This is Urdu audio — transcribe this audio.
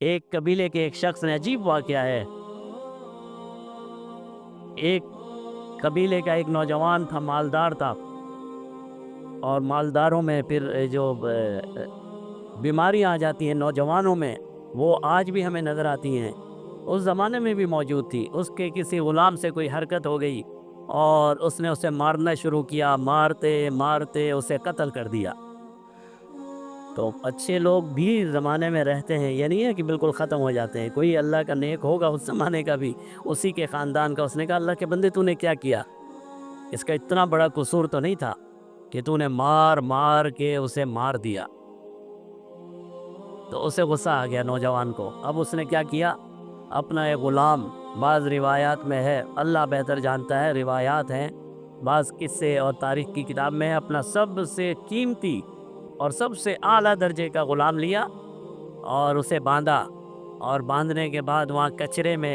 ایک قبیلے کے ایک شخص نے، عجیب واقعہ ہے، ایک قبیلے کا ایک نوجوان تھا، مالدار تھا، اور مالداروں میں پھر جو بیماریاں آ جاتی ہیں نوجوانوں میں، وہ آج بھی ہمیں نظر آتی ہیں، اس زمانے میں بھی موجود تھی۔ اس کے کسی غلام سے کوئی حرکت ہو گئی اور اس نے اسے مارنا شروع کیا، مارتے مارتے اسے قتل کر دیا۔ تو اچھے لوگ بھی زمانے میں رہتے ہیں، یہ نہیں ہے کہ بالکل ختم ہو جاتے ہیں۔ کوئی اللہ کا نیک ہوگا اس زمانے کا بھی، اسی کے خاندان کا، اس نے کہا اللہ کے بندے تو نے کیا کیا؟ اس کا اتنا بڑا قصور تو نہیں تھا کہ تو نے مار مار کے اسے مار دیا۔ تو اسے غصہ آ گیا نوجوان کو۔ اب اس نے کیا کیا؟ اپنا ایک غلام، بعض روایات میں ہے، اللہ بہتر جانتا ہے، روایات ہیں، بعض قصے اور تاریخ کی کتاب میں ہے، اپنا سب سے قیمتی اور سب سے اعلیٰ درجے کا غلام لیا اور اسے باندھا، اور باندھنے کے بعد وہاں کچرے میں